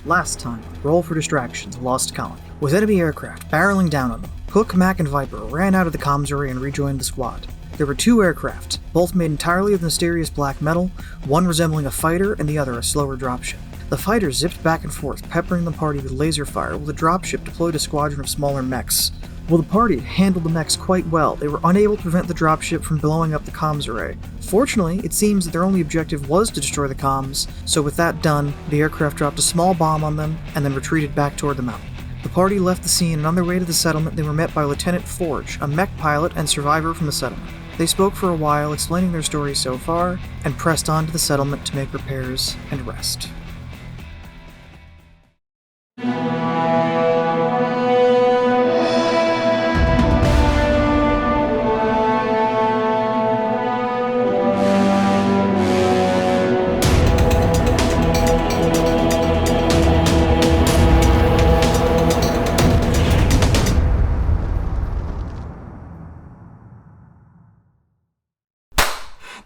Last time, roll for distractions, lost colony. With enemy aircraft barreling down on them, Hook, Mac, and Viper ran out of the comms array and rejoined the squad. There were 2 aircraft, both made entirely of mysterious black metal, one resembling a fighter and the other a slower dropship. The fighter zipped back and forth, peppering the party with laser fire, while the dropship deployed a squadron of smaller mechs. While the party handled the mechs quite well, they were unable to prevent the dropship from blowing up the comms array. Fortunately, it seems that their only objective was to destroy the comms, so with that done, the aircraft dropped a small bomb on them and then retreated back toward the mountain. The party left the scene, and on their way to the settlement, they were met by Lieutenant Forge, a mech pilot and survivor from the settlement. They spoke for a while, explaining their story so far, and pressed on to the settlement to make repairs and rest.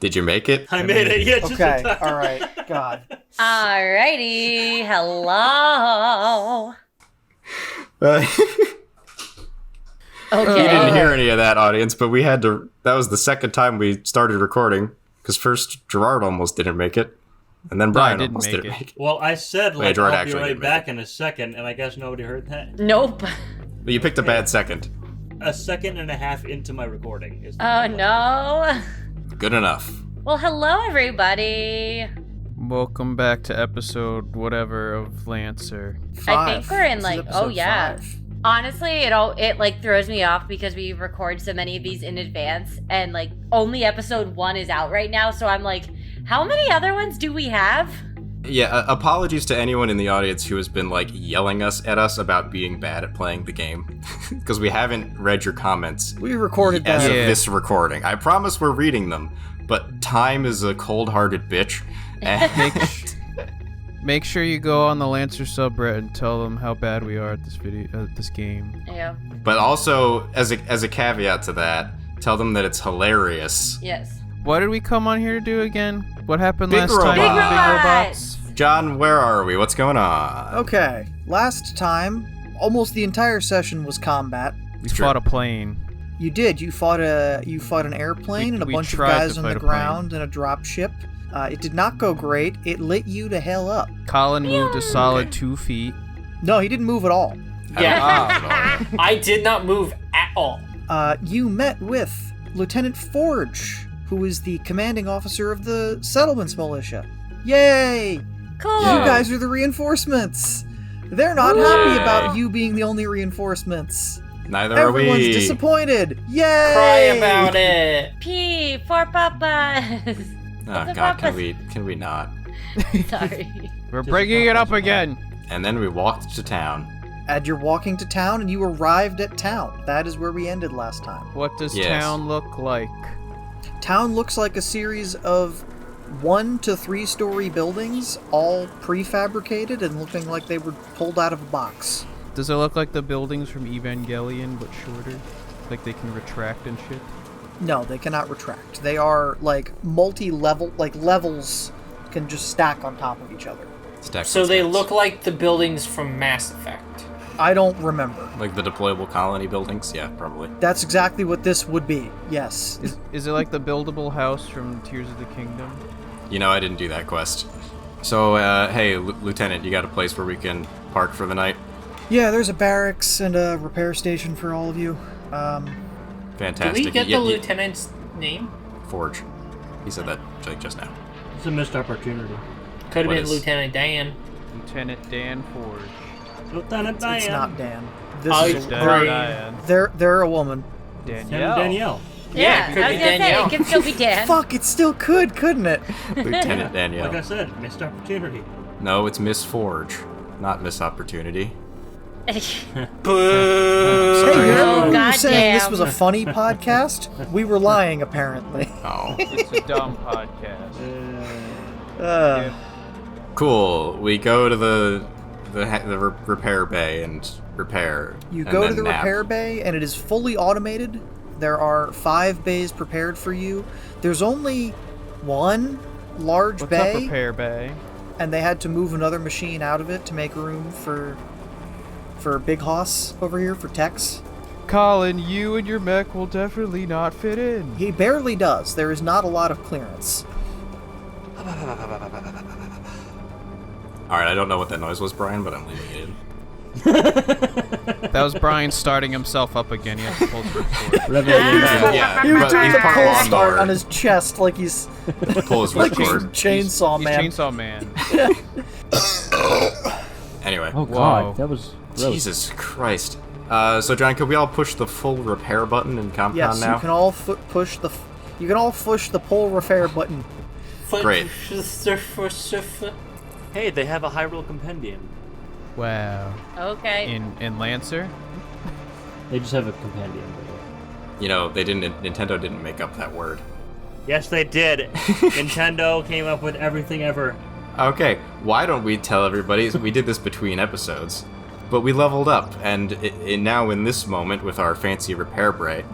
Did you make it? I made it, yeah. Okay, alright, God. Alrighty, hello. Okay. Okay. You didn't hear any of that, audience, but we had to... That was the second time we started recording, because first Gerard almost didn't make it, and then Brian almost didn't make it. Well, I said, Wait, Gerard I'll be actually right didn't back make in a second, and I guess nobody heard that. Nope. But you picked a bad second. A second and a half into my recording. Oh, no. Good enough. Well, hello, everybody. Welcome back to episode whatever of Lancer. I think we're in, This is like, episode 5. Honestly, it like throws me off because we record so many of these in advance, and like only episode 1 is out right now. So I'm like, how many other ones do we have? Yeah, apologies to anyone in the audience who has been, like, yelling at us about being bad at playing the game. Because we haven't read your comments. We recorded that. As of this recording. I promise we're reading them, but time is a cold-hearted bitch. And Make sure you go on the Lancer subreddit and tell them how bad we are at this game. Yeah. But also, as a caveat to that, tell them that it's hilarious. Yes. What did we come on here to do again? What happened Big last robot. time? Big with robots! John, where are we? What's going on? Okay, last time, almost the entire session was combat. We fought a plane. You did. You fought an airplane and a We bunch of tried guys to on the fight a ground and a drop ship. It did not go great. It lit you to hell up. Colin moved a solid 2 feet. No, he didn't move at all. Yeah, I did not move at all. You met with Lieutenant Forge, who is the commanding officer of the Settlements Militia. Yay! Cool. You guys are the reinforcements. They're not happy about you being the only reinforcements. Neither are we. Everyone's disappointed. Yay! Cry about it. P for papas. Oh God, can we not? Sorry. We're bringing it up again. And then we walked to town. And you're walking to town, and you arrived at town. That is where we ended last time. What does Yes. town look like? Town looks like a series of 1 to 3 story buildings, all prefabricated and looking like they were pulled out of a box. Does it look like the buildings from Evangelion, but shorter? Like they can retract and shit? No, they cannot retract. They are like multi-level, like levels can just stack on top of each other. So they look like the buildings from Mass Effect. I don't remember. Like the deployable colony buildings? Yeah, probably. That's exactly what this would be. Yes. Is it like the buildable house from Tears of the Kingdom? You know, I didn't do that quest. So, hey, Lieutenant, you got a place where we can park for the night? Yeah, there's a barracks and a repair station for all of you. Fantastic. Did we get the lieutenant's name? Forge. He said that like just now. It's a missed opportunity. Could have What been is- Lieutenant Dan. Lieutenant Dan Forge. Lieutenant Diane. It's not Dan. This Oh, is it's Diane. they're a woman. Danielle. Yeah, it could I be was gonna Danielle. say, it can still be Dan. Fuck, it still could, couldn't it? Lieutenant Danielle. Like I said, missed opportunity. No, it's Miss Forge, not Miss Opportunity. Boo! Hey, you remember when we were saying this goddamn. was a funny podcast? We were lying, apparently. Oh. It's a dumb podcast. Cool. We go to the repair bay and repair. You and go to then the nap. repair bay, and it is fully automated. There are 5 bays prepared for you. There's only one large What's bay. up, Repair Bay? and they had to move another machine out of it to make room for Big Hoss over here for Tex. Colin, you and your mech will definitely not fit in. He barely does. There is not a lot of clearance. Alright, I don't know what that noise was, Brian, but I'm leaving it in. That was Brian starting himself up again. He had to pull the record. Yeah, He was but doing he's the part pull lawnmower. start on his chest like he's Pull his like he's whipcord. Chainsaw He's Man. Chainsaw Man. Anyway. Oh Whoa. god, that was gross. Jesus Christ. So John, could we all push the full repair button in Compound Yes, now? you can all push the pull repair button. Great. Hey, they have a Hyrule Compendium. Wow. Okay. In Lancer? They just have a compendium. You know, Nintendo didn't make up that word. Yes, they did. Nintendo came up with everything ever. Okay, why don't we tell everybody, we did this between episodes, but we leveled up, and now in this moment with our fancy repair bay,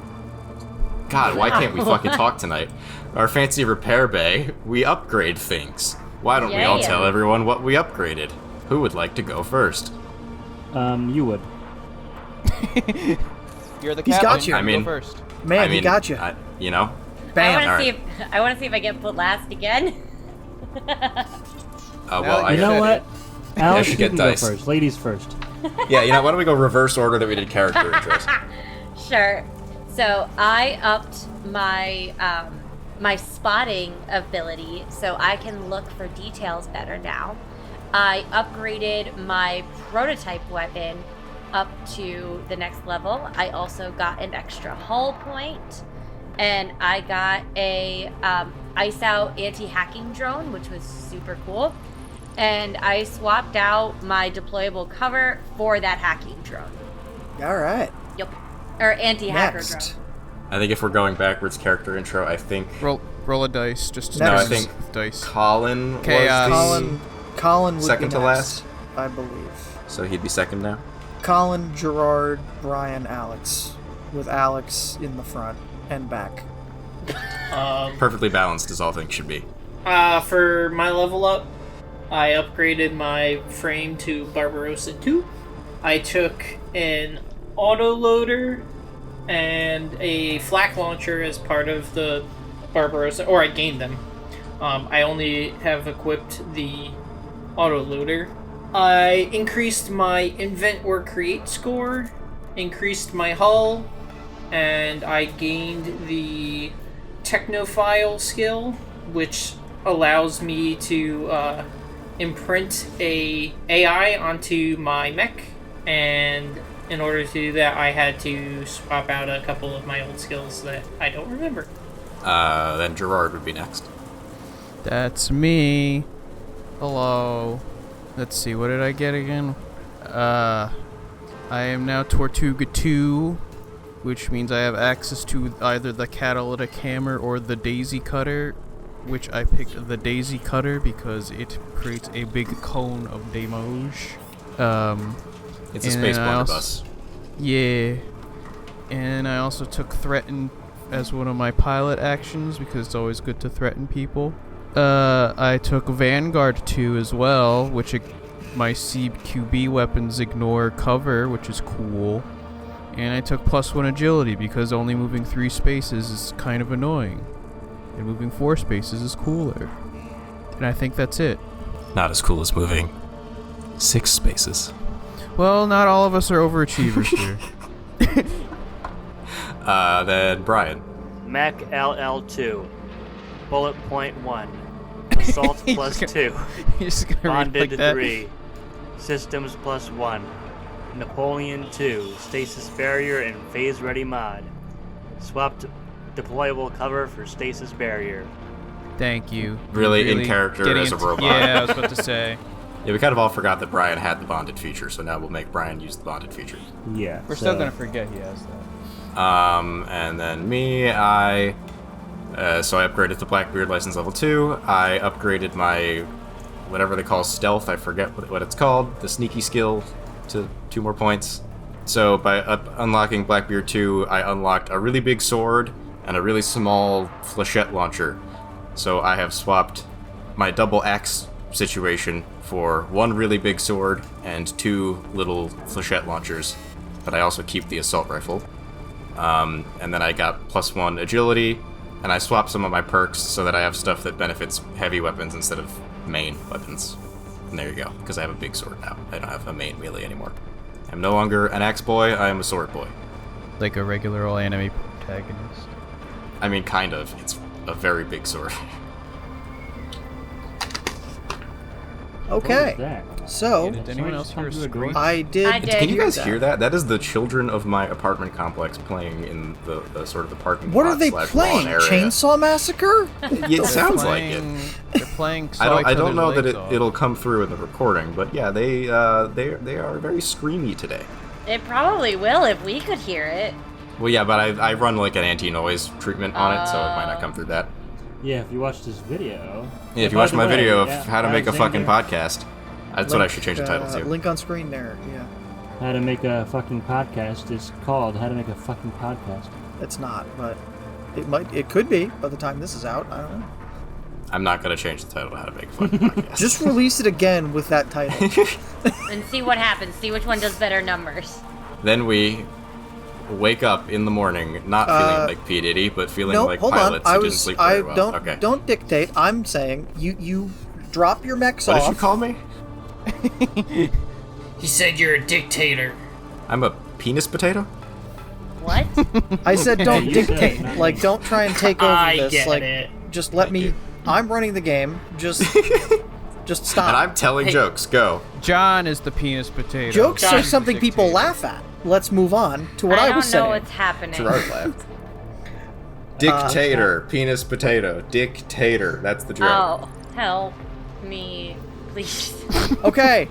God, why can't we fucking talk tonight? Our fancy repair bay, we upgrade things. Why don't we all Yeah. tell everyone what we upgraded? Who would like to go first? You would. You're the He's captain. got you. I mean- Go first. Man, he got you. You know? Bam. I Alright. want to see if I get put last again. Well, You know what? Alex, should you get can dice. go first. Ladies first. Yeah, you know, why don't we go reverse order that we did character intros? Sure. So I upped my my spotting ability, so I can look for details better now. I upgraded my prototype weapon up to the next level. I also got an extra hull point, and I got a ice out anti-hacking drone, which was super cool. And I swapped out my deployable cover for that hacking drone. All right. Yep. Or anti-hacker Next. drone. I think if we're going backwards character intro, I think Roll a dice just to No, I test think with dice. Colin Chaos. was Colin would second be to next, last? I believe. so he'd be second now. Colin, Gerard, Brian, Alex, with Alex in the front and back. Perfectly balanced as all things should be. For my level up, I upgraded my frame to Barbarossa 2. I took an autoloader and a flak launcher as part of the Barbarossa, or I gained them. I only have equipped the autoloader. I increased my invent or create score, increased my hull, and I gained the technophile skill, which allows me to imprint a AI onto my mech, and in order to do that, I had to swap out a couple of my old skills that I don't remember. Then Gerard would be next. That's me. Hello. Let's see, what did I get again? I am now Tortuga 2, which means I have access to either the catalytic hammer or the daisy cutter, which I picked the daisy cutter because it creates a big cone of damage. It's a And space I also- blunderbuss. Yeah. And I also took threaten as one of my pilot actions because it's always good to threaten people. I took Vanguard 2 as well, which my CQB weapons ignore cover, which is cool. And I took +1 agility because only moving 3 spaces is kind of annoying. And moving 4 spaces is cooler. And I think that's it. Not as cool as moving 6 spaces. Well, not all of us are overachievers here. Then Brian. Mac LL2. Bullet point 1. Assault plus 2. You're just gonna read Bonded like that? 3. Systems plus 1. Napoleon 2. Stasis barrier and phase ready mod. Swapped deployable cover for stasis barrier. Thank you. Really in character getting as a into- robot. Yeah, I was about to say. Yeah, we kind of all forgot that Brian had the bonded feature, so now we'll make Brian use the bonded feature. Yeah. We're still gonna forget he has that. And then me, so I upgraded to Blackbeard license level 2. I upgraded my, whatever they call stealth, I forget what it's called, the sneaky skill to 2 more points. So by unlocking Blackbeard 2, I unlocked a really big sword and a really small flechette launcher. So I have swapped my double axe situation for 1 really big sword and 2 little flechette launchers, but I also keep the assault rifle. And then I got +1 agility, and I swapped some of my perks so that I have stuff that benefits heavy weapons instead of main weapons. And there you go, because I have a big sword now. I don't have a main melee anymore. I'm no longer an axe boy, I am a sword boy. Like a regular old enemy protagonist. I mean, kind of. It's a very big sword. Okay. What was that? So, Did anyone else hear a scream? I did. I did. Can you guys that. hear that? That is the children of my apartment complex playing in the sort of the parking What lot are they / lawn playing? area. Chainsaw Massacre? It sounds like it. They're playing. I don't know that it'll come through in the recording, but yeah, they are very screamy today. It probably will if we could hear it. Well, yeah, but I run like an anti-noise treatment on it, so it might not come through that. Yeah, if you watch this video. Yeah, if you By watch the my way, video of yeah, how to make a fucking Alexander, podcast, that's what I should change the title to. Link on screen there, yeah. How to make a fucking podcast is called How to Make a Fucking Podcast. It's not, but it could be by the time this is out. I don't know. I'm not gonna change the title to how to make a fucking podcast. Just release it again with that title. And see what happens. See which one does better numbers. Then we wake up in the morning, not feeling like P. Diddy, but feeling No, like hold on. pilots who didn't sleep very well. Okay. Don't dictate. I'm saying you drop your mechs What off. did you call me? He said you're a dictator. I'm a penis potato? What? I said don't you said dictate. it, not Like me. don't try and take over I this. get Like it. just let Thank me. you. I'm running the game. Just stop. And I'm telling jokes. Go. John is the penis potato. Jokes John are is something people dictator. laugh at. Let's move on to what I, don't was know saying. what's happening. Gerard laughed. Dictator. Penis potato. Dictator. That's the joke. Oh, help me, please. Okay.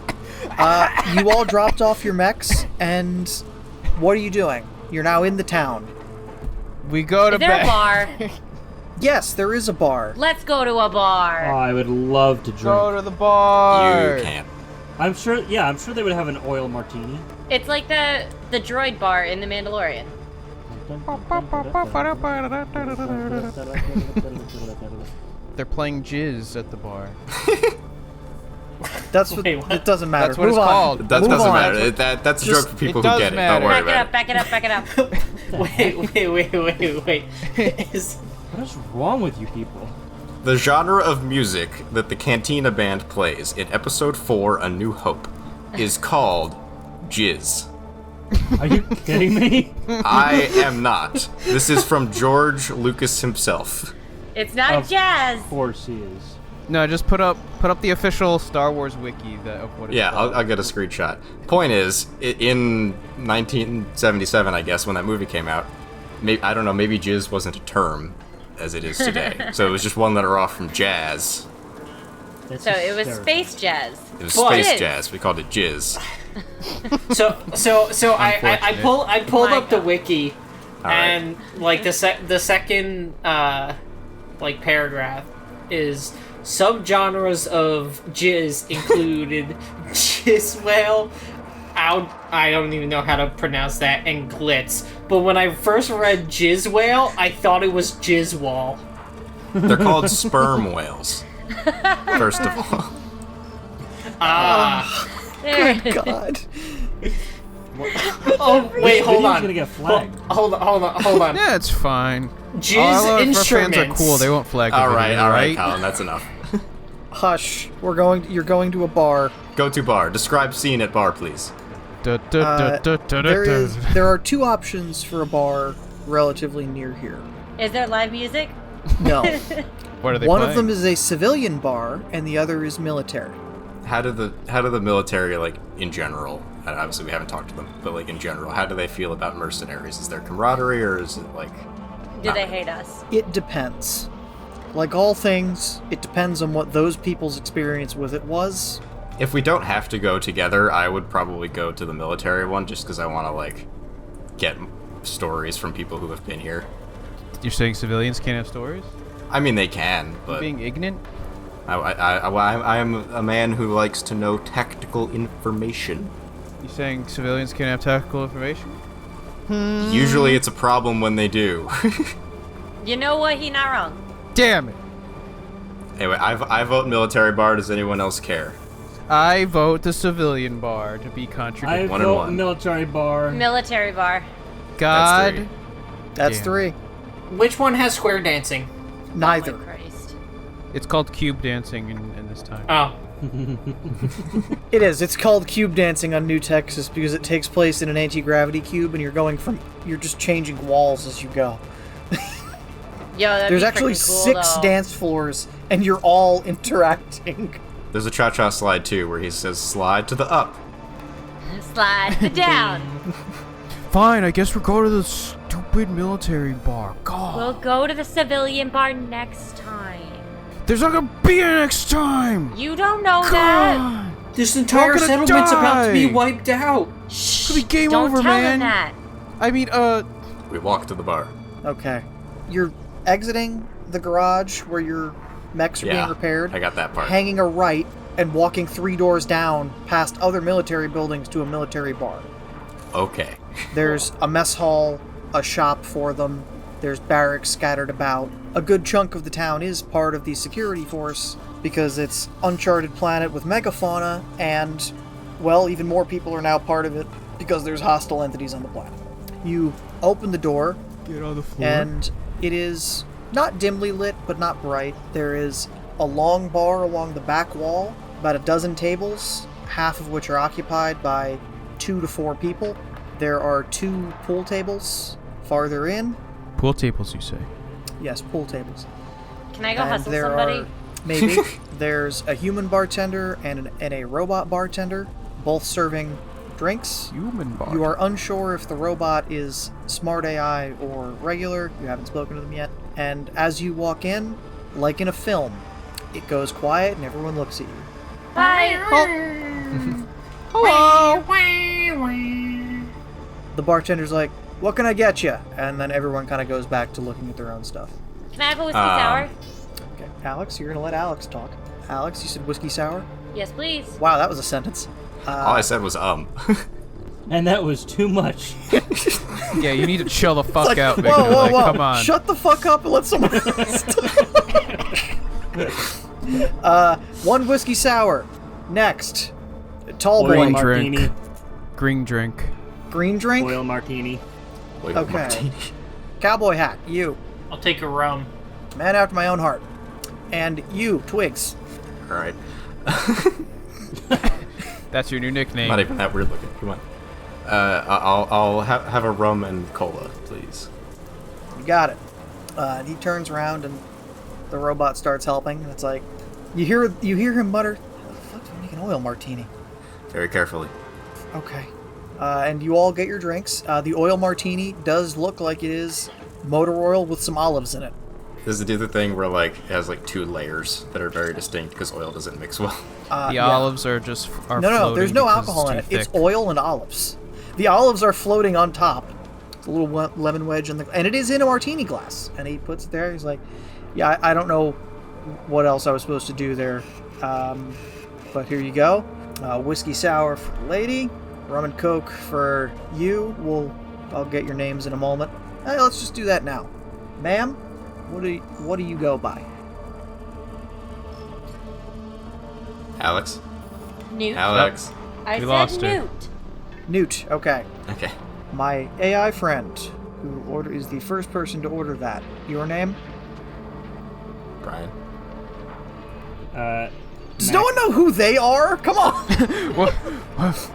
You all dropped off your mechs, and what are you doing? You're now in the town. We go to Is there a bed. bar? Yes, there is a bar. Let's go to a Oh, bar. I would love to drink. Go to the bar. You can't. I'm sure they would have an oil martini. It's like the droid bar in The Mandalorian. They're playing jizz at the bar. That's what. Wait, what? It doesn't matter. That's what Move it's on. called. That Move doesn't on. matter. That's a joke for people it who does get it. matter. Don't worry Back it about up, back it up, back it up. Wait. What is wrong with you people? The genre of music that the Cantina Band plays in Episode 4, A New Hope, is called jizz. Are you kidding me? I am not. This is from George Lucas himself. It's not Of jazz. Of course he is. No, just put up the official Star Wars wiki of what it's Yeah, called. I'll get a screenshot. Point is, in 1977, I guess, when that movie came out, I don't know, maybe jizz wasn't a term as it is today. So it was just one letter off from jazz. That's So it was hysterical. space jazz. It was But- space Jizz. jazz. We called it jizz. So I pulled My up the God. wiki, All right. and like the second like paragraph is subgenres of jizz included jizz whale. I don't even know how to pronounce that, and glitz. But when I first read jizz whale, I thought it was jizz wall. They're called sperm whales, first of all. There it is. God. Oh wait, hold Video's on. gonna get flagged. Hold on. Yeah, it's fine. Jizz Our fans instruments. are cool. They won't flag the All video, right, Colin, that's enough. Hush. You're going to a bar. Go to bar. Describe scene at bar, please. There are two options for a bar relatively near here. Is there live music? No. What are they One playing? of them is a civilian bar, and the other is military. How do the military, like, in general, and obviously we haven't talked to them, but like in general, how do they feel about mercenaries? Is there camaraderie, or is it like Do they hate us? It depends. Like all things, it depends on what those people's experience with it was. if we don't have to go together, I would probably go to the military one just because I want to like get stories from people who have been here. You're saying civilians can't have stories? I mean, they can, but Being ignorant? I am a man who likes to know tactical information. You saying civilians can't have tactical information? Usually it's a problem when they do. You know what? He not wrong. Damn it! Anyway, I vote military bar. Does anyone else care? I vote the civilian bar to be I contradicted. One and vote one. military bar. Military bar. God. three. That's Damn. 3. Which one has square dancing? Neither. Oh my Christ. It's called cube dancing in this time. Oh. It is. It's called cube dancing on New Texas because it takes place in an anti-gravity cube, and you're just changing walls as you go. Yo, that'd There's be actually freaking cool, 6 though. dance floors, and you're all interacting. There's a cha-cha slide too, where he says slide to the up. Slide the down. Fine, I guess we'll go to the stupid military bar. God. We'll go to the civilian bar next time. There's not gonna be a next time! You don't know that. God! This entire gonna settlement's about to be die. wiped out. Shh. Could be game don't over, tell man. him that. I mean, We walk to the bar. Okay. You're exiting the garage where your mechs are Yeah, being repaired, I got that part. hanging a right, and walking 3 doors down past other military buildings to a military bar. Okay. There's a mess hall, a shop for them, there's barracks scattered about. A good chunk of the town is part of the security force because it's uncharted planet with megafauna, and, well, even more people are now part of it because there's hostile entities on the planet. You open the door, get on the floor. and it is not dimly lit, but not bright. There is a long bar along the back wall, about a dozen tables, half of which are occupied by 2 to 4 people. There are 2 pool tables farther in. Pool tables, you say? Yes, pool tables. Can I go And hustle there somebody? are, maybe, there's a human bartender and a robot bartender, both serving drinks. Human bar. You are unsure if the robot is smart AI or regular. You haven't spoken to them yet. And as you walk in, like in a film, it goes quiet and everyone looks at you. Bye. Hello! The bartender's like, "What can I get you?" And then everyone kind of goes back to looking at their own stuff. Can I have a whiskey sour? Okay, Alex, you're gonna let Alex talk. Alex, you said whiskey sour? Yes, please. Wow, that was a sentence. All I said was And that was too much. Yeah, you need to chill the fuck Like, out, whoa, Victor. whoa, Like, whoa. come on. Shut the fuck up and let someone else talk. 1 whiskey sour. Next. Tall Oil boy. martini. Green drink. Green drink. Oil martini. wait, Okay. martini. Cowboy hat. You. I'll take a rum. Man after my own heart. And you, Twigs. All right. That's your new nickname. Not even that weird looking. Come on. I'll have a rum and cola, please. You got it. And he turns around and the robot starts helping. And it's like, you hear him mutter, "How the fuck do I make an oil martini?" Very carefully. Okay. And you all get your drinks. The oil martini does look like it is motor oil with some olives in it. Does it do the thing where like it has like 2 layers that are very distinct because oil doesn't mix well? The Yeah. olives are just No, floating there's no because alcohol in it. it's too It's thick. oil and olives. The olives are floating on top. It's a little lemon wedge and it is in a martini glass. And he puts it there. He's like, "Yeah, I don't know what else I was supposed to do there, but here you go. Whiskey sour for the lady, rum and coke for you. I'll get your names in a moment. Let's just do that now, ma'am. What do you go by?" Alex? Newt. Alex? I We said lost her. Newt. Newt. Okay. Okay. My AI friend, who is the first person to order that. Your name? Brian? Does no one know who they are? Come on.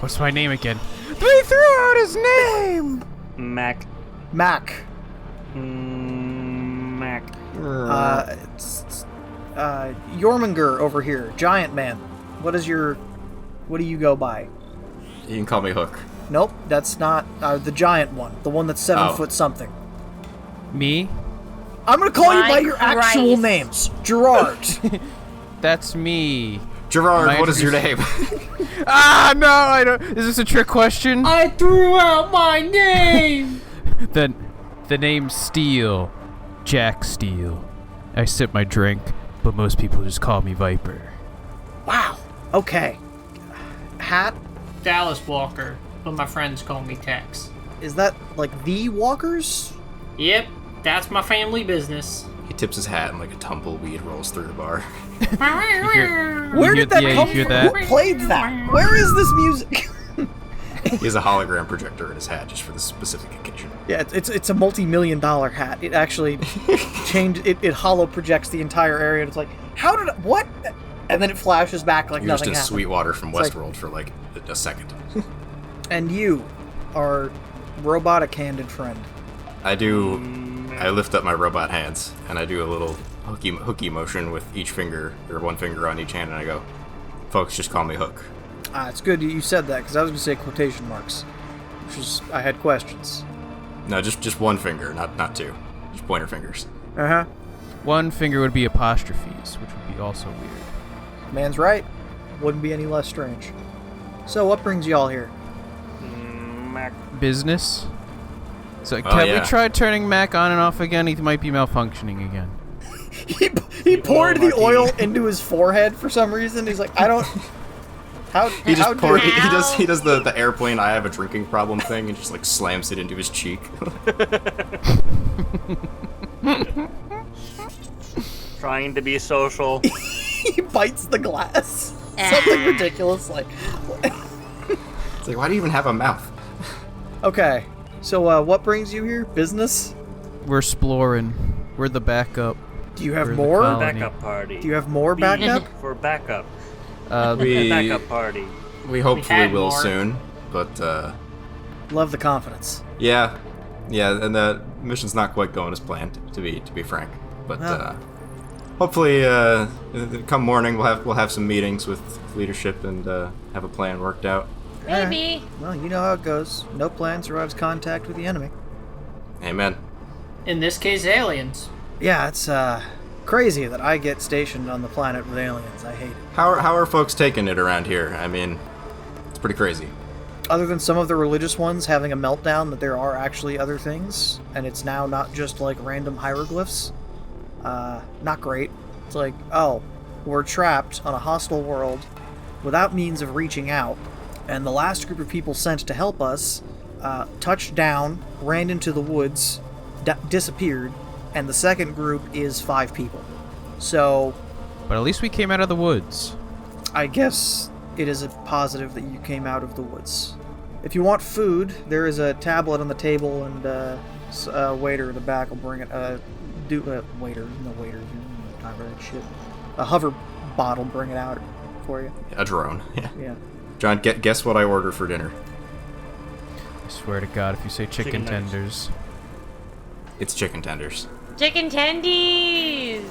What's my name again? They threw out his name! Mac. Mac. Mac. Jorminger over here, Giant Man. What do you go by? You can call me Hook. Nope, that's not the giant one. The one that's 7 Oh. foot something. Me? I'm gonna call you My by your actual Christ. names. Gerard. That's me. Gerard, Am I what is your name? Ah, no, I don't. Is this a trick question? I threw out my name! The name's Steele. Jack Steele. I sip my drink, but most people just call me Viper. Wow. Okay. Hat. Dallas Walker, but my friends call me Tex. Is that like the Walkers? Yep, that's my family business. He tips his hat and like a tumbleweed rolls through the bar. Where did that come from? Who played that? Where is this music? He has a hologram projector in his hat just for this specific occasion. Yeah, it's a multi-million-dollar hat. It actually it hollow projects the entire area, and it's like, what? And then it flashes back like You're nothing just in happened. Sweetwater from It's Westworld for like a second. And you, our robotic-handed friend. I lift up my robot hands, and I do a little hooky motion with each finger, or one finger on each hand, and I go, folks, just call me Hook. It's good you said that, because I was going to say quotation marks, which is, I had questions. No, just one finger, not two. Just pointer fingers. Uh-huh. One finger would be apostrophes, which would be also weird. Man's right. Wouldn't be any less strange. So, what brings y'all here? Mac. Business. So Oh, have yeah. we tried turning Mac on and off again? He might be malfunctioning again. He poured the oil into his forehead for some reason. He's like, I don't... He just dare he does the airplane I have a drinking problem thing and just like slams it into his cheek. Trying to be social. He bites the glass. Something ridiculous like... It's like, why do you even have a mouth? Okay, so what brings you here? Business? We're exploring. We're the backup. Do you have We're the more? colony. Backup party. Do you have more backup? For backup. We Backup party. we hopefully had will more. soon, but Love the confidence. yeah, and the mission's not quite going as planned, to be frank. But hopefully, come morning we'll have some meetings with leadership and have a plan worked out. Maybe. Well, you know how it goes. No plan survives contact with the enemy. Amen. In this case, aliens. Yeah, it's crazy that I get stationed on the planet with aliens. I hate it. How are folks taking it around here? I mean, it's pretty crazy. Other than some of the religious ones having a meltdown that there are actually other things, and it's now not just like random hieroglyphs. Not great. It's like, oh, we're trapped on a hostile world without means of reaching out, and the last group of people sent to help us touched down, ran into the woods, disappeared, and the second group is 5 people. So, But at least we came out of the woods. I guess it is a positive that you came out of the woods. If you want food, there is a tablet on the table, and a waiter in the back will bring it. Waiter, not really shit. A hover bot will bring it out for you. A drone. Yeah. Yeah. John, guess what I ordered for dinner. I swear to God, if you say chicken nuggets. tenders. It's chicken tenders. Chicken tendies.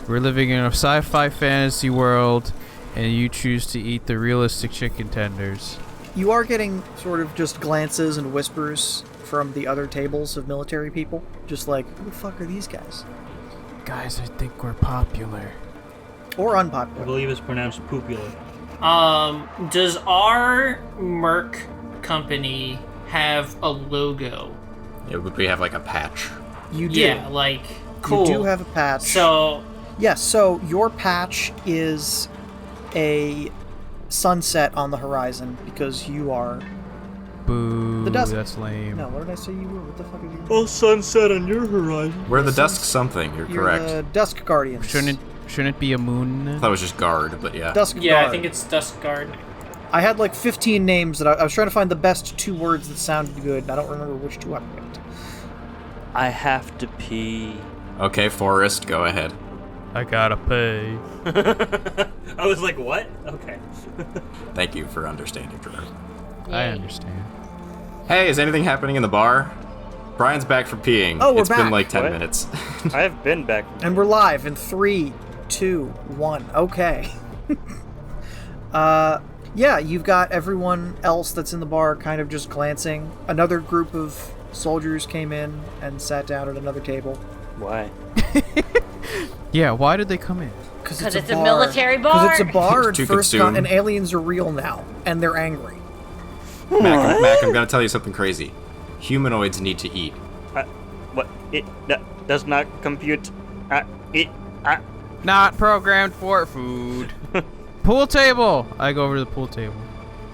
We're living in a sci-fi fantasy world, and you choose to eat the realistic chicken tenders. You are getting sort of just glances and whispers from the other tables of military people. Just like, who the fuck are these guys? Guys, I think we're popular. Or I unpopular. believe it's pronounced popular. Does our Merc company have a logo? Yeah, would we have like a patch? You do. Yeah, like, cool. You do have a patch. So, Yes, so your patch is a sunset on the horizon because you are... Boo, The dusk- that's lame. No, what did I say you were? What the fuck are you? Oh, sunset on your horizon. We're the dusk something. You're correct. The Dusk Guardians. Shouldn't it be a moon? I thought it was just guard, but yeah. Dusk yeah, Guard. I think it's Dusk Guard. I had like 15 names that I was trying to find the best 2 words that sounded good, and I don't remember which 2 I picked. I have to pee. Okay, Forrest, go ahead. I gotta pay. I was like, what? Okay. Thank you for understanding, Gerard. I Yay. understand. Hey, is anything happening in the bar? Brian's back from peeing. Oh, we're It's been back. like 10 What? minutes. I have been back. And we're live in 3, 2, 1. Okay. Yeah, you've got everyone else that's in the bar kind of just glancing. Another group of soldiers came in and sat down at another table. Why? Yeah, why did they come in? Because 'Cause it's a military Because bar. it's a bar, and To first consume. and aliens are real now, and they're angry. Mac, I'm gonna tell you something crazy. Humanoids need to eat. What? It does not compute. Not programmed for food. Pool table! I go over to the pool table.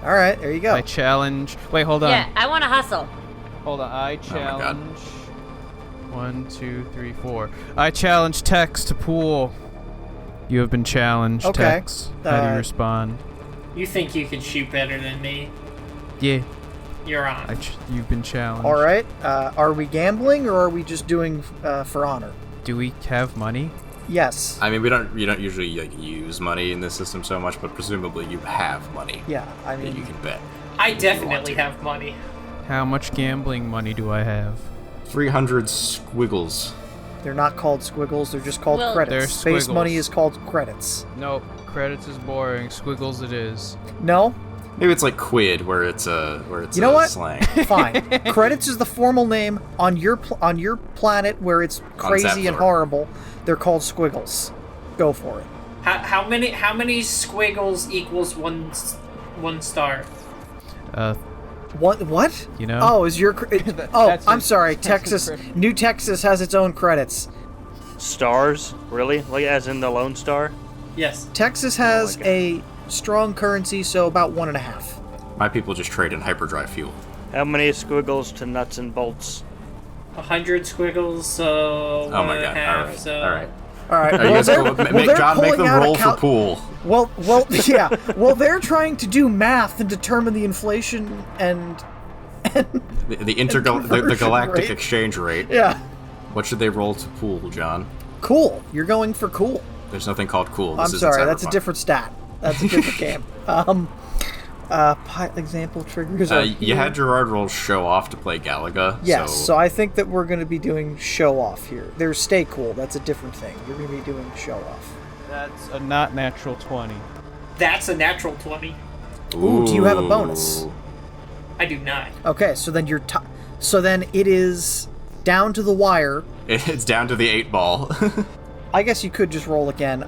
All right, there you go. I challenge. Wait, hold on. Yeah, I want to hustle. Hold on. I God. challenge 1, 2, 3, 4. I challenge Tex to pool. You have been challenged, Okay. Tex. How do you respond? You think you can shoot better than me? Yeah, You're on. you've been challenged. All right. Are we gambling or are we just doing for honor? Do we have money? Yes. I mean, you don't usually like use money in this system so much, but presumably you have money Yeah. I that you mean, can bet. I want definitely to. have money. How much gambling money do I have? 300 squiggles. they're not called squiggles. They're just called Well- credits. They're Space squiggles. money is called credits. Nope, credits is boring. Squiggles it is. No. Maybe it's like quid, where it's a You know what? slang. Fine. Credits is the formal name on your planet where it's crazy and Zapthor. horrible. They're called squiggles. Go for it. How many squiggles equals one star? What? You know? Oh, is your? Oh, That's I'm his- sorry. that's Texas, his New Texas has its own credits. Stars? Really? Like as in the Lone Star? Yes. Texas has Oh God. a strong currency, so about 1.5. My people just trade in hyperdrive fuel. How many squiggles to nuts and bolts? 100 squiggles, so Oh my god! All right, so all right. All right. Are you guys they're- cool? they're John, make pulling them out a roll for pool. Well, yeah. Well, they're trying to do math and determine the inflation and The conversion galactic rate. exchange rate. yeah. What should they roll to pool, John? Cool. You're going for cool. There's nothing called cool. This I'm isn't sorry. That's a Cyberpunk. different stat. That's a different game. Example triggers. are You here. had Gerard roll show off to play Galaga. Yes, so I think that we're going to be doing show off here. There's stay cool. That's a different thing. You're going to be doing show off. That's a not natural 20. that's a natural 20. Ooh, do you have a bonus? Ooh. I do not. Okay, so then so then it is down to the wire. It's down to the 8-ball. I guess you could just roll again.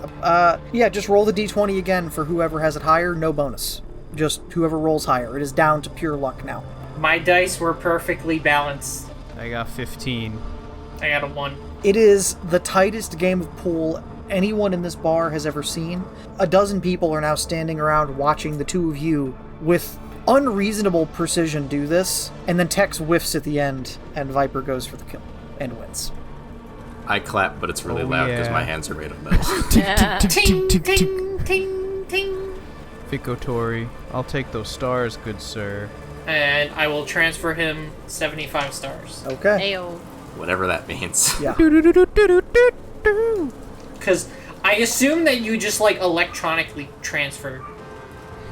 Yeah, just roll the d20 again for whoever has it higher. No bonus. Just whoever rolls higher. It is down to pure luck now. My dice were perfectly balanced. I got 15. I got a 1. It is the tightest game of pool anyone in this bar has ever seen. A dozen people are now standing around watching the two of you with unreasonable precision do this, and then Tex whiffs at the end, and Viper goes for the kill and wins. I clap, but it's really Oh, loud because yeah. my hands are made of metal. Yeah. Ting, ting, ting, ting. Fickotori. I'll take those stars, good sir. And I will transfer him 75 stars. Okay. Ayo. Whatever that means. Yeah. Because I assume that you just, like, electronically transfer.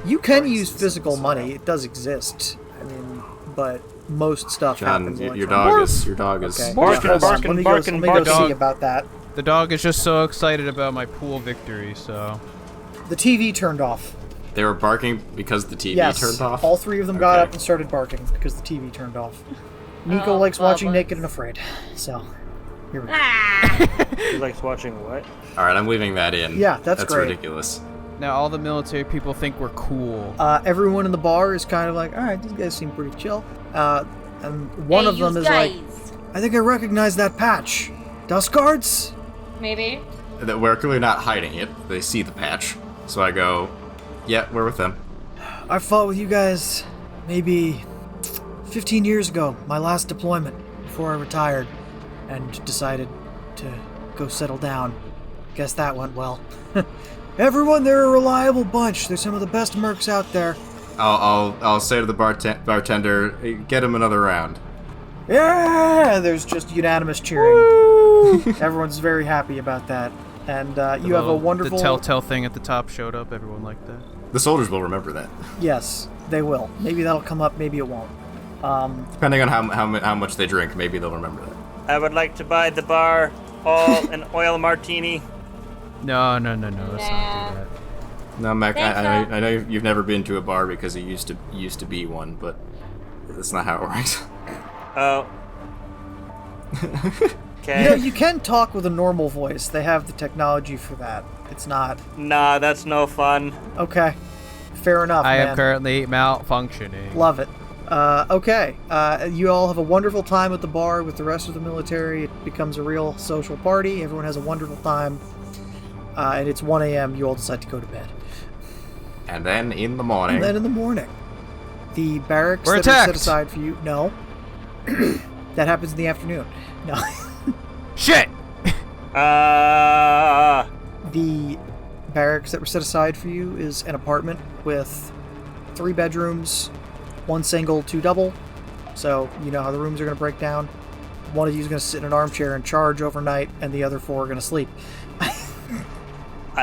You can For use instance, physical so- money. It does exist. I mean, but most stuff John, happens your electronically. dog is. Okay. Barking, Yeah, hold on. barking, Let me barking, go see barking. about that. The dog is just so excited about my pool victory, so... The TV turned off. They were barking because the TV Yes. turned off. All three of them got Okay. up and started barking because the TV turned off. Nico Oh, likes watching bubbles. Naked and Afraid. So, here we go. Ah! He likes watching what? All right, I'm leaving that in. Yeah, that's great. ridiculous. Now all the military people think we're cool. Everyone in the bar is kind of like, all right, these guys seem pretty chill. And one Hey, of them you is like, guys. I think I recognize that patch. Dust guards? Maybe. That we're clearly not hiding it. They see the patch. So I go, yeah, we're with them. I fought with you guys maybe 15 years ago, my last deployment, before I retired and decided to go settle down. Guess that went well. Everyone, they're a reliable bunch. They're some of the best mercs out there. I'll say to the bartender, "Hey, get him another round." Yeah! There's just unanimous cheering. Everyone's very happy about that. And you have a wonderful... The telltale thing at the top showed up. Everyone liked that. The soldiers will remember that, Yes, they will. Maybe that'll come up, maybe it won't. depending on how much they drink. Maybe they'll remember that. I would like to buy the bar all an oil martini. No. Let's not do that. No, Mac, Thanks, I know you've never been to a bar because you used to be one, but that's not how it works. Oh. You know, Okay. you can talk with a normal voice. They have the technology for that. It's not... Nah, that's no fun. Okay. Fair enough, I man. am currently malfunctioning. Love it. Okay. You all have a wonderful time at the bar with the rest of the military. It becomes a real social party. Everyone has a wonderful time. And it's 1 a.m. You all decide to go to bed. And then in the morning, And then in the morning, the barracks We're that are set attacked. aside for you... No. That happens in the afternoon. No. Shit! The barracks that were set aside for you is an apartment with 3 bedrooms, 1 single, 2 double. So you know how the rooms are going to break down. One of you is going to sit in an armchair and charge overnight, and the other 4 are going to sleep.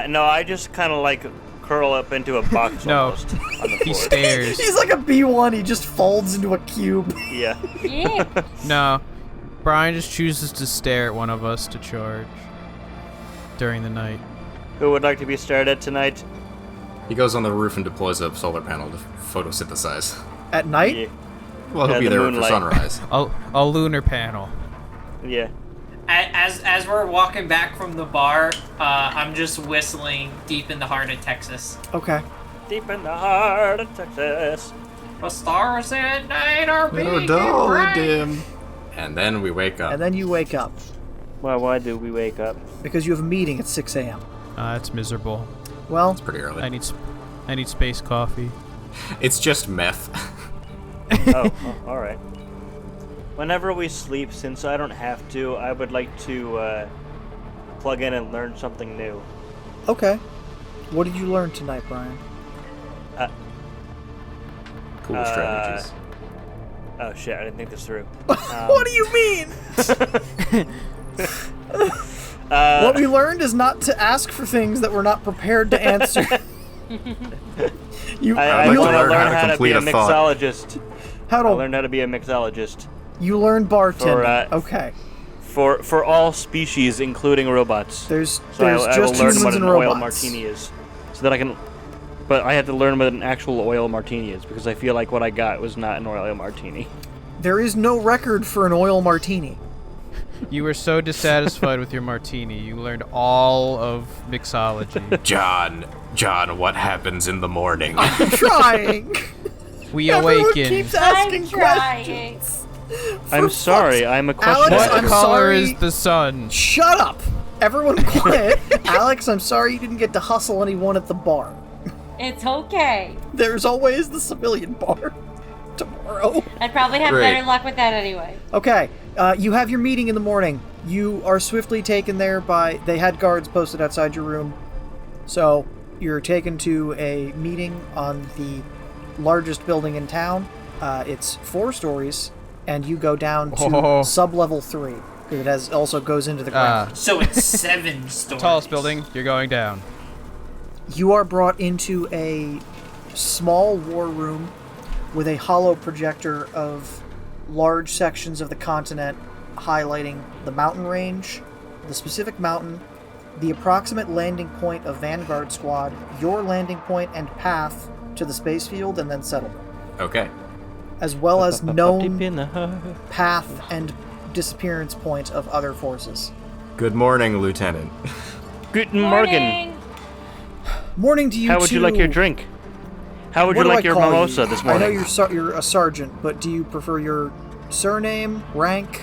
No, I just kind of like curl up into a box No. almost on the He floor. stares. He's like a B1. He just folds into a cube. Yeah. Yeah. No. Brian just chooses to stare at one of us to charge during the night. Who would like to be stared at tonight? He goes on the roof and deploys a solar panel to photosynthesize. At night? Yeah. Well, he'll Yeah, be the there moonlight. for sunrise. A lunar panel. Yeah. As we're walking back from the bar, I'm just whistling Deep in the Heart of Texas. Okay. Deep in the heart of Texas. The stars at night are big They're and dull and bright. dim. And then we wake up. And then you wake up Well, why do we wake up? because you have a meeting at 6 a.m. It's miserable. Well, Pretty early. I need space coffee. It's just meth. Oh, all right. Whenever we sleep, since I don't have to, I would like to plug in and learn something new. okay. What did you learn tonight, Brian? Cool strategies. Oh shit, I didn't think this through. What do you mean? What we learned is not to ask for things that we're not prepared to answer. you I I'd like want to to learn learn how to how to be complete a a thought. mixologist. how I to learned how to be a mixologist you learn bartending. For, okay. for all species, including robots. There's So I will just learn humans what and an oil robots. martini is, so that I can. But I had to learn what an actual oil martini is because I feel like what I got was not an oil martini. There is no record for an oil martini. You were so dissatisfied with your martini, you learned all of mixology. John, what happens in the morning? I'm trying. We Everyone awaken. keeps asking I'm trying. questions. I'm sorry, I'm a question. Alex, What I'm color sorry. is the sun? Shut up. Everyone quiet. Alex, I'm sorry you didn't get to hustle anyone at the bar. It's okay. There's always the civilian bar tomorrow. I'd probably have Great. better luck with that anyway. Okay, you have your meeting in the morning. You are swiftly taken there by... They had guards posted outside your room. So, you're taken to a meeting on the largest building in town. It's 4 stories, and you go down to Oh. sub-level 3. Because it also goes into the ground. So it's 7 stories. Tallest building, you're going down. You are brought into a small war room with a hollow projector of large sections of the continent highlighting the mountain range, the specific mountain, the approximate landing point of Vanguard Squad, your landing point and path to the space field and then settlement, Okay. as well as Deep known in the heart. path and disappearance point of other forces. Good morning, Lieutenant. Guten Morgen. Morning to you How would you like your too. drink? How would What you do like I your call mimosa you? this I know morning? you're a sergeant, but do you prefer your surname, rank?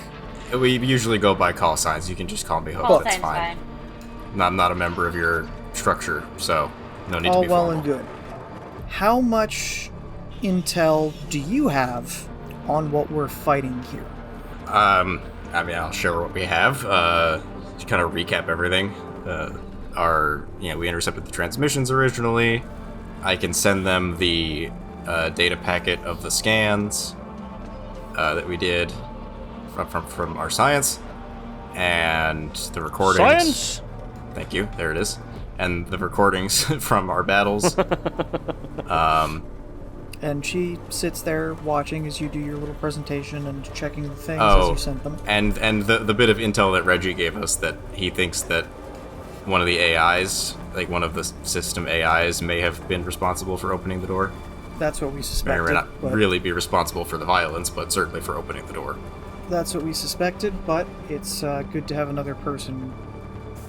We usually go by call signs. You can just call me Hope. Call That's sign's fine. fine. I'm not a member of your structure, so no need All to be well formal. and good. How much intel do you have on what we're fighting here? I mean, I'll share what we have. To kind of recap everything. We intercepted the transmissions originally. I can send them the data packet of the scans that we did from our science and the recordings. Science. Thank you. There it is. And the recordings from our battles. And she sits there watching as you do your little presentation and checking the things as Oh, you sent them. and the bit of intel that Reggie gave us that he thinks that one of the AIs, like one of the system AIs, may have been responsible for opening the door. That's what we May or suspected. may not but really be responsible for the violence, but certainly for opening the door. That's what we suspected, but it's good to have another person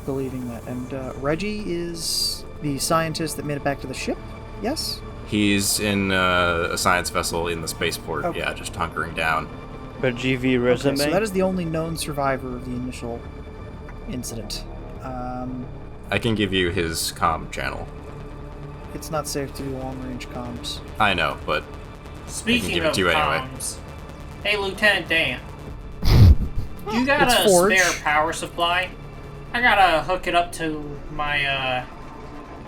believing that. And Reggie is the scientist that made it back to the ship? Yes? He's in a science vessel in the spaceport, Okay. yeah, just hunkering down. But GV Okay, resume. so that is the only known survivor of the initial incident. I can give you his comm channel. It's not safe to do long-range comms. I know, but Speaking give it of to you anyway. comms, hey, Lieutenant Dan. You got It's a forged. spare power supply? I gotta hook it up to my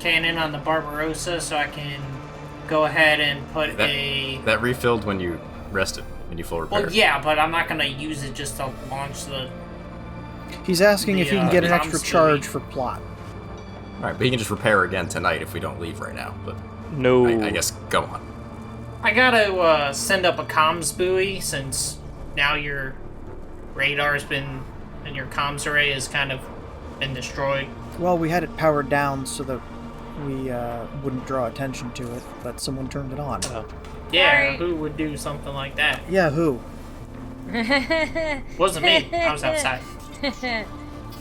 cannon on the Barbarossa so I can go ahead and put That refilled when you rested, when you full repair. Well, yeah, but I'm not gonna use it just to launch the... He's asking if he can get an extra comms charge buoy. for plot. Alright, but you can just repair again tonight if we don't leave right now, but No. I guess go on. I gotta send up a comms buoy since now your radar's been... and your comms array has kind of been destroyed. Well, we had it powered down so that we wouldn't draw attention to it, but someone turned it on. Yeah, Sorry. who would do something like that? Yeah, who? Wasn't me. I was outside.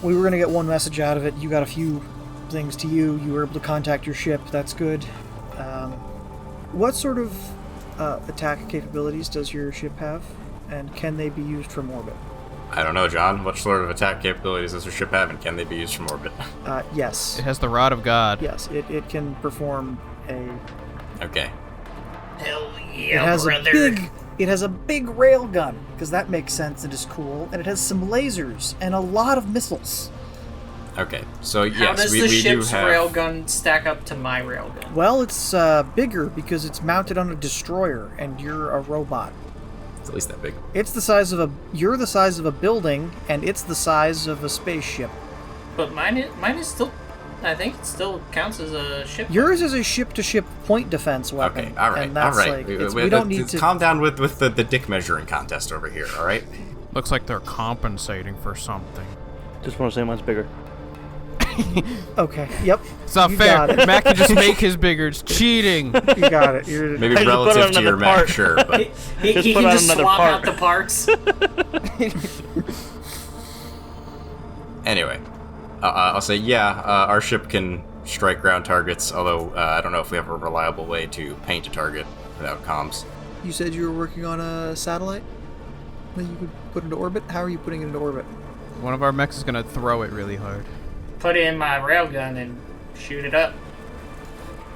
We were going to get one message out of it. You got a few things to you. You were able to contact your ship. That's good. What sort of attack capabilities does your ship have? And can they be used from orbit? I don't know, John. What sort of attack capabilities does your ship have, and can they be used from orbit? Yes. It has the Rod of God. Yes, it can perform a... Okay. Hell It yeah, has brother. it has a big rail gun, because that makes sense and is cool, and it has some lasers and a lot of missiles. Okay, so How yes, does we the do ship's have... railgun stack up to my railgun? Well, it's bigger because it's mounted on a destroyer, and you're a robot. It's at least that big. It's the size of you're the size of a building, and it's the size of a spaceship. But mine is still... I think it still counts as a ship. Yours is a ship-to-ship point defense weapon. Okay, alright, and that's alright. like, we don't need to... Calm down with the dick measuring contest over here, alright? Looks like they're compensating for something. Just want to say mine's bigger. Okay, yep. It's not You fair. got it. Mac can just make his bigger. It's cheating. You got it. You're... Maybe I just put it relative on to your another Mac, part. sure, but... He Just can put on just another swap part. out the parts. Anyway, I'll say, our ship can strike ground targets, although I don't know if we have a reliable way to paint a target without comms. You said you were working on a satellite that you could put into orbit? How are you putting it into orbit? One of our mechs is gonna throw it really hard. Put it in my railgun and shoot it up.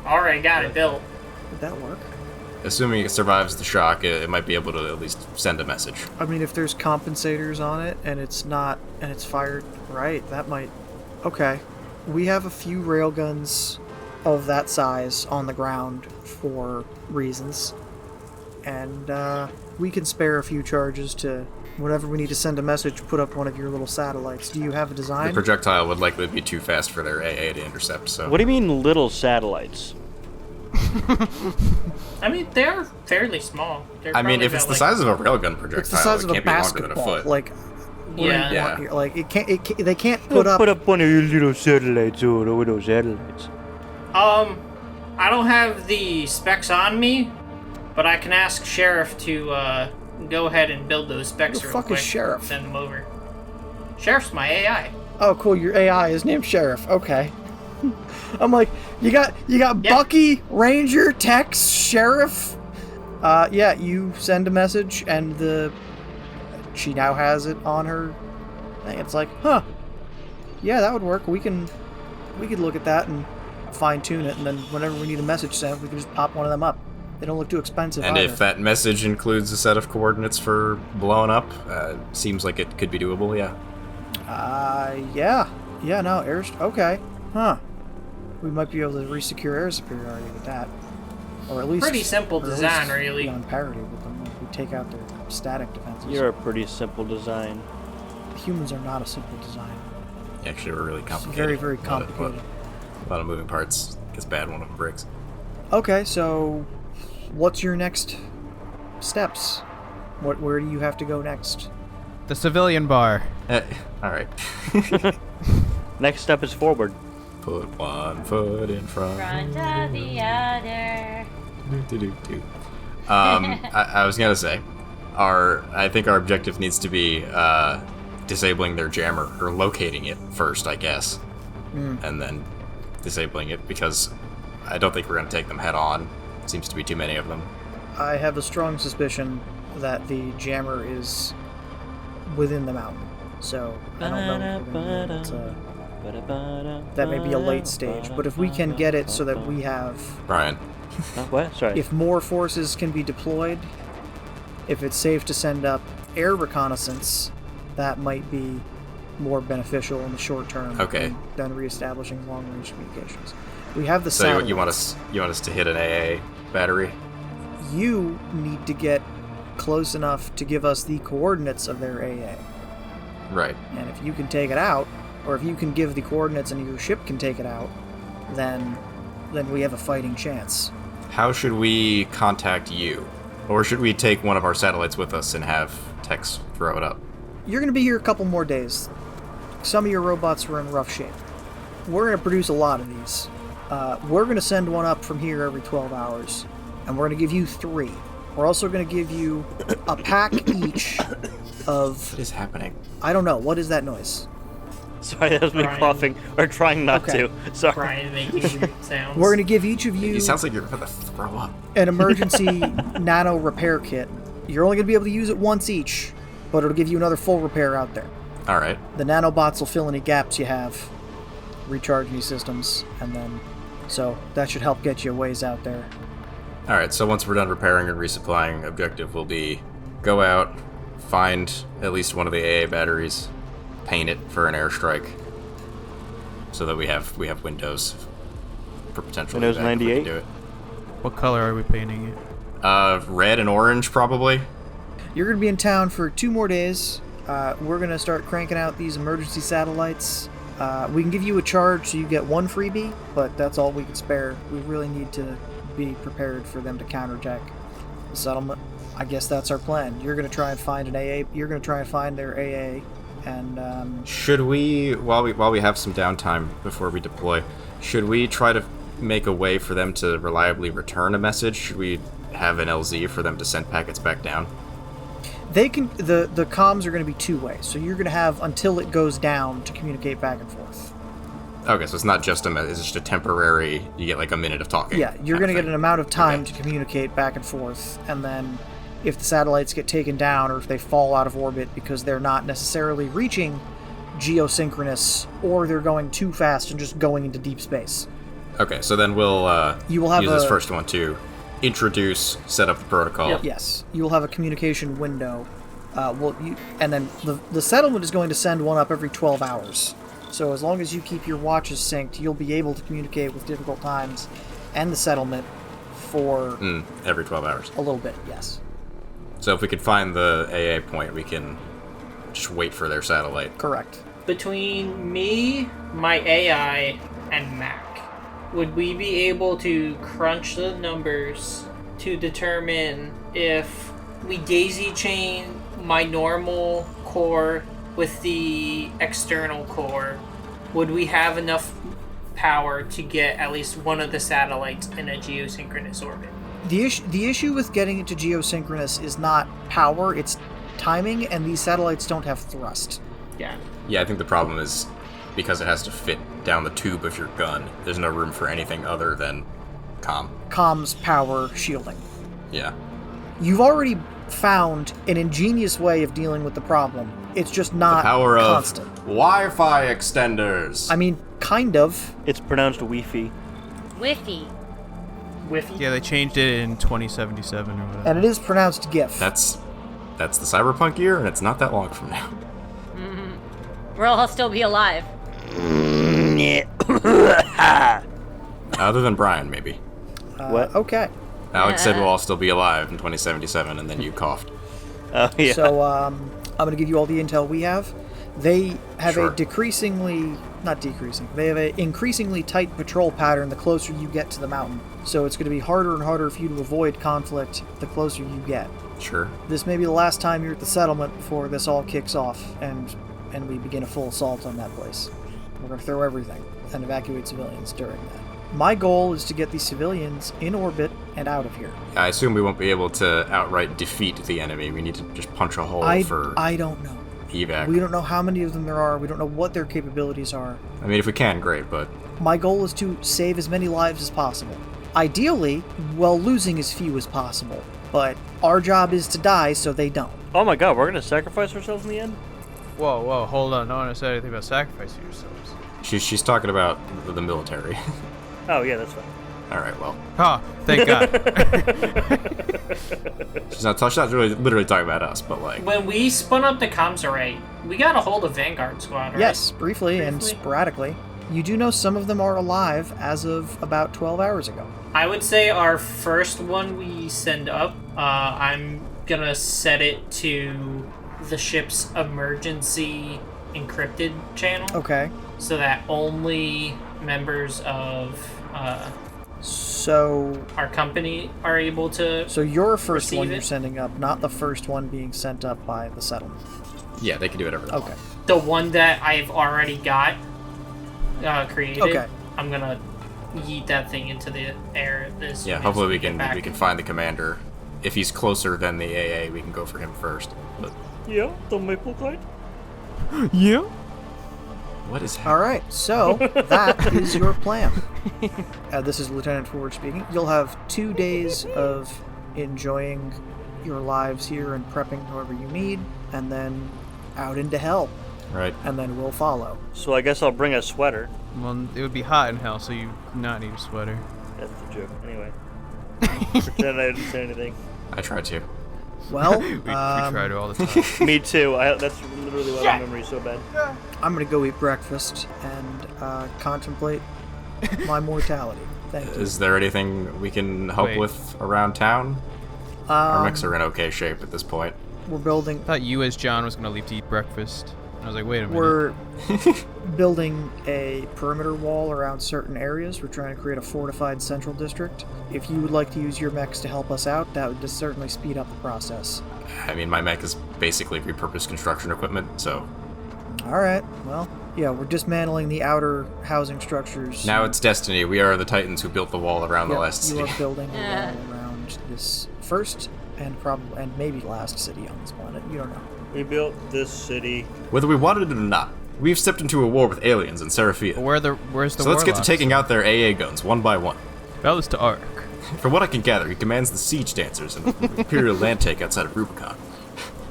Already got it built. Would that work? Assuming it survives the shock, it might be able to at least send a message. I mean, if there's compensators on it and it's not, and it's fired right, that might... Okay. We have a few railguns of that size on the ground for reasons. And we can spare a few charges to, whenever we need to send a message, put up one of your little satellites. Do you have a The design? projectile would likely be too fast for their AA to intercept, so... What do you mean little satellites? I mean, they're fairly small. They're I mean, probably if it's about, the size of a railgun projectile, It's the size of it a can't be longer than a basketball. foot. Like, what do you Yeah. want here? Like, it can't, they can't put up... Put up one of your little satellites over those satellites. I don't have the specs on me, but I can ask Sheriff to go ahead and build those specs Who the real fuck is quick. Sheriff? Send them over. Sheriff's my AI. Oh, cool. Your AI is named Sheriff. Okay. I'm like, you got Yeah. Bucky, Ranger, Tex, Sheriff. Yeah, you send a message, and she now has it on her thing. It's like, huh? Yeah, that would work. We could look at that and fine tune it, and then whenever we need a message sent, we can just pop one of them up. They don't look too expensive. And either. if that message includes a set of coordinates for blowing up, seems like it could be doable, yeah. Yeah, no, okay. Huh. We might be able to resecure air superiority with that. Or at least... Pretty simple or at design, least really. be on parity with them. Like, we take out their static defenses. You're a pretty simple design. Humans are not a simple design. Actually, we're really It's complicated. very, very A lot of- complicated. A lot of moving parts. Gets bad when it breaks. Okay, so what's your next steps? Where do you have to go next? The civilian bar. Alright. Next step is forward. Put one foot in front. Front of the other. Do. I was gonna say, I think our objective needs to be disabling their jammer, or locating it first, I guess, and then disabling it, because I don't think we're gonna take them head on. Seems to be too many of them. I have a strong suspicion that the jammer is within the mountain. So I don't know if we're gonna be able to... That may be a late stage, but if we can get it so that we have... Brian, What? Sorry. If more forces can be deployed, if it's safe to send up air reconnaissance, that might be more beneficial in the short term than reestablishing long-range communications. We have the So you want us to hit an AA battery? You need to get close enough to give us the coordinates of their AA. Right. And if you can take it out, or if you can give the coordinates and your ship can take it out, then we have a fighting chance. How should we contact you? Or should we take one of our satellites with us and have Tex throw it up? You're going to be here a couple more days. Some of your robots were in rough shape. We're going to produce a lot of these. We're going to send one up from here every 12 hours, and we're going to give you 3. We're also going to give you a pack each of... What is happening? I don't know. What is that noise? Sorry, that was me coughing, or trying not to. Sorry. Brian making sounds. We're going to give each of you... It sounds like you're about to throw up. ...an emergency nano repair kit. You're only going to be able to use it once each, but it'll give you another full repair out there. All right. The nanobots will fill any gaps you have, recharge any systems, and then... So that should help get you a ways out there. All right, so once we're done repairing and resupplying, objective will be go out, find at least one of the AA batteries, paint it for an airstrike, so that we have windows for potential. Windows evac if we can 98? do it. What color are we painting it? Red and orange, probably. You're going to be in town for 2 more days. We're going to start cranking out these emergency satellites. We can give you a charge so you get 1 freebie, but that's all we can spare. We really need to be prepared for them to counterattack the settlement. I guess that's our plan. You're going to try and find an AA. You're going to try and find their AA, and Should we, while we have some downtime before we deploy, should we try to make a way for them to reliably return a message? Should we have an LZ for them to send packets back down? they can. The comms are going to be 2 ways, so you're going to have until it goes down to communicate back and forth. Okay, so it's not just it's just a temporary. You get like a minute of talking. Yeah, you're going to get an amount of time to communicate back and forth, and then if the satellites get taken down or if they fall out of orbit because they're not necessarily reaching geosynchronous or they're going too fast and just going into deep space. Okay, so then we'll You will have use this first one to introduce, set up the protocol. Yep. Yes, you will have a communication window. And then the settlement is going to send one up every 12 hours. So as long as you keep your watches synced, you'll be able to communicate with difficult times and the settlement for every 12 hours. a little bit, yes. So if we could find the AA point, we can just wait for their satellite. Correct. Between me, my AI, and Mac, would we be able to crunch the numbers to determine if we daisy chain my normal core with the external core, would we have enough power to get at least one of the satellites in a geosynchronous orbit? The issue with getting into geosynchronous is not power, it's timing, and these satellites don't have thrust. Yeah. Yeah, I think the problem is because it has to fit down the tube of your gun. There's no room for anything other than Comms, power, shielding. Yeah. You've already found an ingenious way of dealing with the problem. It's just not The power constant. of Wi-Fi extenders. I mean, kind of. It's pronounced Wi-Fi. Whiffy. Whiffy? Yeah, they changed it in 2077 or whatever. And it is pronounced GIF. That's the cyberpunk year, and it's not that long from now. We'll all still be alive. Other than Brian, maybe. What? Okay. Alex said we'll all still be alive in 2077, and then you coughed. Oh, yeah. So, I'm going to give you all the intel we have. They have Sure. they have an increasingly tight patrol pattern the closer you get to the mountain. So it's going to be harder and harder for you to avoid conflict the closer you get. Sure. This may be the last time you're at the settlement before this all kicks off and we begin a full assault on that place. We're going to throw everything and evacuate civilians during that. My goal is to get these civilians in orbit and out of here. I assume we won't be able to outright defeat the enemy. We need to just punch a hole for I don't know. evac. We don't know how many of them there are. We don't know what their capabilities are. I mean, if we can, great, but My goal is to save as many lives as possible. Ideally, while losing as few as possible. But our job is to die so they don't. Oh my god, we're gonna sacrifice ourselves in the end? Whoa, hold on. No one said anything about sacrificing yourselves. she's talking about the military. Oh, yeah, that's fine. All right, well. Ah, thank God. She's not really, literally talking about us, but like. When we spun up the comms array, we got a hold of Vanguard Squad, right? Yes, briefly and sporadically. You do know some of them are alive as of about 12 hours ago. I would say our first one we send up, I'm gonna set it to the ship's emergency encrypted channel. Okay. So that only members of So our company are able to. So your first receive one it? you're sending up, not the first one being sent up by the settlement. Yeah, they can do whatever they Okay. want. The one that I've already got created. Okay. I'm gonna yeet that thing into the air. This Yeah, hopefully we can find the commander. If he's closer than the AA, we can go for him first. But Yeah, the maple kite. Yeah. what is All right. So that is your plan. This is Lieutenant Ford speaking. You'll have 2 days of enjoying your lives here and prepping however you need, and then out into hell, Right. and then we'll follow. So I guess I'll bring a sweater. Well, it would be hot in hell, so you not need a sweater. That's the joke. Anyway. Pretend I didn't say anything. I try to. Well, We try to all the time. Me too. That's literally why my memory's so bad. I'm gonna go eat breakfast and contemplate my mortality. Thank you. Is there anything we can help Wait. with around town? Our mechs are in okay shape at this point. We're building. I thought you, as John, was gonna leave to eat breakfast. I was like, wait a minute. We're building a perimeter wall around certain areas. We're trying to create a fortified central district. If you would like to use your mechs to help us out, that would just certainly speed up the process. I mean, my mech is basically repurposed construction equipment, so All right. Well, yeah, we're dismantling the outer housing structures. now it's destiny. We are the Titans who built the wall around the Yep, last you city. are building a wall around this first and maybe last city on this planet. You don't know. We built this city. Whether we wanted it or not, we've stepped into a war with aliens in Ceriphia. Where's the So let's get to warlocks? taking out their AA guns one by one. Fellas to Ark. From what I can gather, he commands the siege dancers in the Imperial land take outside of Rubicon.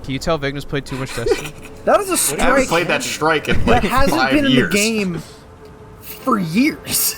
Can you tell Vigna's played too much Destiny? That is a I strike. haven't played that strike in like that hasn't 5 been years. in the game for years.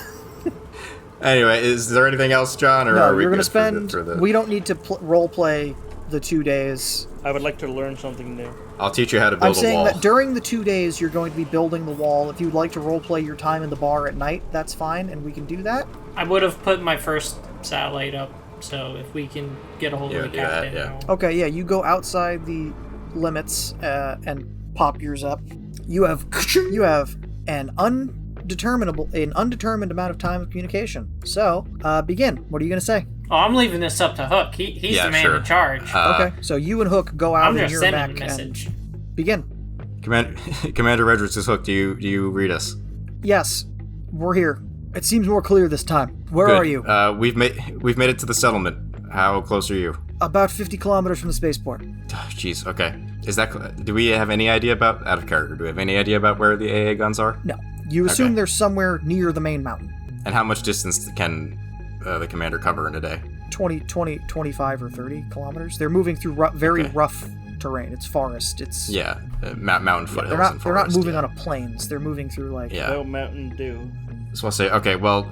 Anyway, is there anything else, John, or No, are we you're going good to spend. for the... We don't need to role play the 2 days. I would like to learn something new. I'll teach you how to build I'm a saying wall. that during the 2 days, you're going to be building the wall. If you'd like to role play your time in the bar at night, that's fine, and we can do that. I would have put my first satellite up, so if we can get a hold Yeah, of the do that, captain. yeah. Okay, yeah, you go outside the limits and pop yours up. You have an undetermined amount of time of communication. So, begin. What are you going to say? Oh, I'm leaving this up to Hook. He's Yeah, the man sure. in charge. Okay, so you and Hook go out I'm in just your sending mech a message. and begin. Commander Redricks is hooked. Do you read us? Yes, we're here. It seems more clear this time. Where Good. are you? We've made it to the settlement. How close are you? About 50 kilometers from the spaceport. Jeez. Okay. Do we have any idea about out of character? Do we have any idea about where the AA guns are? No. You assume Okay. they're somewhere near the main mountain. And how much distance can the commander cover in a day? 25 or 30 kilometers. They're moving through very Okay. rough terrain. It's forest. It's Yeah, mountain foothills. They're not. and They're not forest, moving yeah. on a plains. They're moving through like. Yeah. No Mountain Dew. So I'll say, okay, well,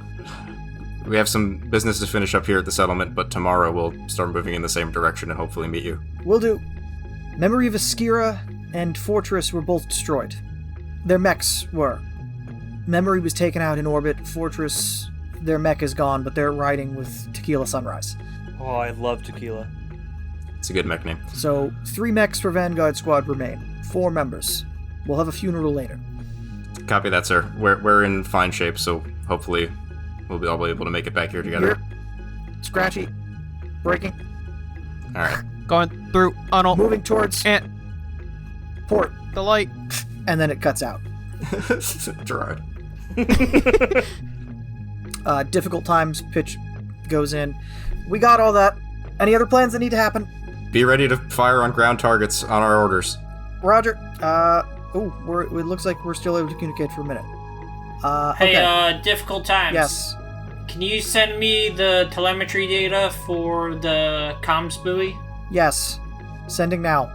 we have some business to finish up here at the settlement, but tomorrow we'll start moving in the same direction and hopefully meet you. Will do. Memory of Askira and Fortress were both destroyed. Their mechs were. Memory was taken out in orbit. Fortress, their mech is gone, but they're riding with Tequila Sunrise. Oh, I love tequila. It's a good mech name. So 3 mechs for Vanguard Squad remain. 4 members. We'll have a funeral later. Copy that, sir. We're in fine shape, so hopefully we'll be all able to make it back here together. Here. Scratchy. Braking. All right. Going through tunnel. Moving towards And port. the light. And then it cuts out. Gerard. Difficult times. Pitch goes in. We got all that. Any other plans that need to happen? Be ready to fire on ground targets on our orders. Roger. It looks like we're still able to communicate for a minute. Hey, Okay. difficult times. Yes. Can you send me the telemetry data for the comms buoy? Yes. Sending now.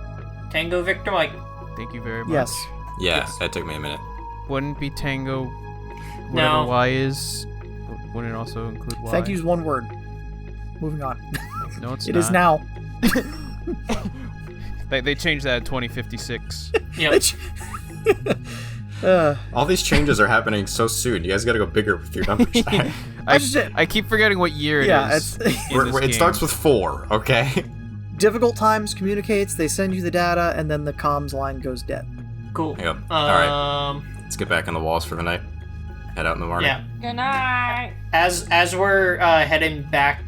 Tango Victor Mike. Thank you very much. Yes. Yeah, that took me a minute. Wouldn't be Tango. No. Whatever Y is. Wouldn't it also include Y? Thank you's one word. Moving on. No, it's It not. is now. They changed that in 2056. Yep. All these changes are happening so soon. You guys gotta go bigger with your numbers. I keep forgetting what year it is. It starts with 4, okay? Difficult Times communicates, they send you the data, and then the comms line goes dead. Cool. Yep. Alright. Let's get back on the walls for the night. Head out in the morning. Yeah. Good night. As we're heading back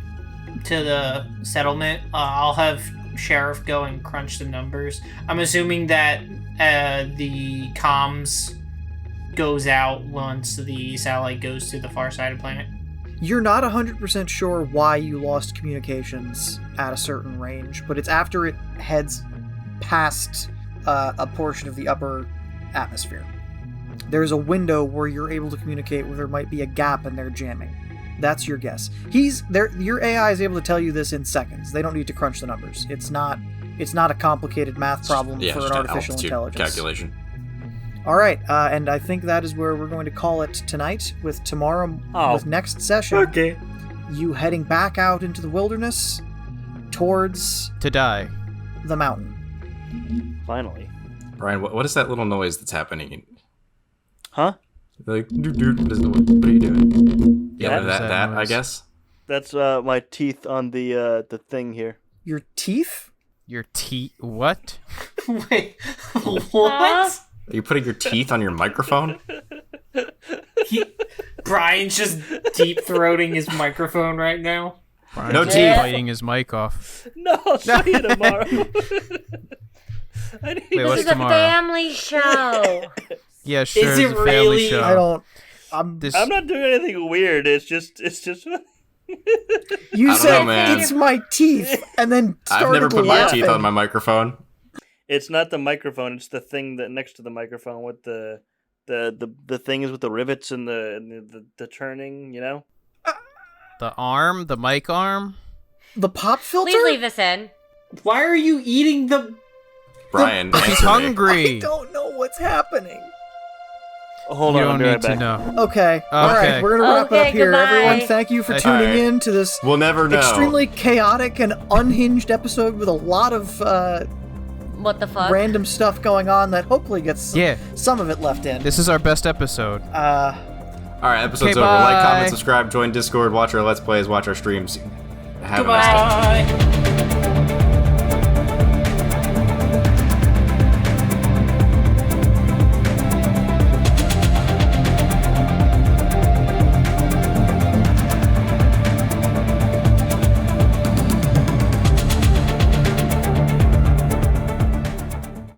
to the settlement, I'll have Sheriff go and crunch the numbers. I'm assuming that the comms goes out once the satellite goes to the far side of the planet. You're not 100% sure why you lost communications at a certain range, but it's after it heads past a portion of the upper atmosphere. There's a window where you're able to communicate where there might be a gap and they're jamming. That's your guess. Your AI is able to tell you this in seconds. They don't need to crunch the numbers. It's not a complicated math problem for an artificial intelligence. Calculation. All right, and I think that is where we're going to call it tonight, with tomorrow, with next session, Okay. you heading back out into the wilderness towards To die. the mountain. Finally. Brian, what is that little noise that's happening? Huh? Like, what are you doing? Yeah, What is that I noise? guess. That's my teeth on the thing here. Your teeth? Your teeth. What? Wait, what? Are you putting your teeth on your microphone? Brian's just deep throating his microphone right now. Brian's No just teeth. biting his mic off. No, I'll see you tomorrow. Wait, This what's is a tomorrow? family show. Yeah, sure. Is It's it a family really? show. I'm I'm not doing anything weird. It's just. You I don't said know, man. it's my teeth, and then started I've never put my laughing. teeth on my microphone. It's not the microphone. It's the thing that next to the microphone with the thing is with the rivets and the turning. You know. The arm? The mic arm? The pop filter? Please leave this in. Why are you eating the... Brian, He's answer me. hungry. I don't know what's happening. Hold You on, I'll don't be need right to back. know. Okay. All right, we're gonna wrap it Okay, up here. goodbye. Everyone, thank you for All tuning right. in to this We'll never know. extremely chaotic and unhinged episode with a lot of What the fuck? random stuff going on that hopefully gets Yeah. some of it left in. This is our best episode. All right, episode's Okay, over. Like, bye. comment, subscribe, join Discord, watch our Let's Plays, watch our streams. Have a nice day. Goodbye!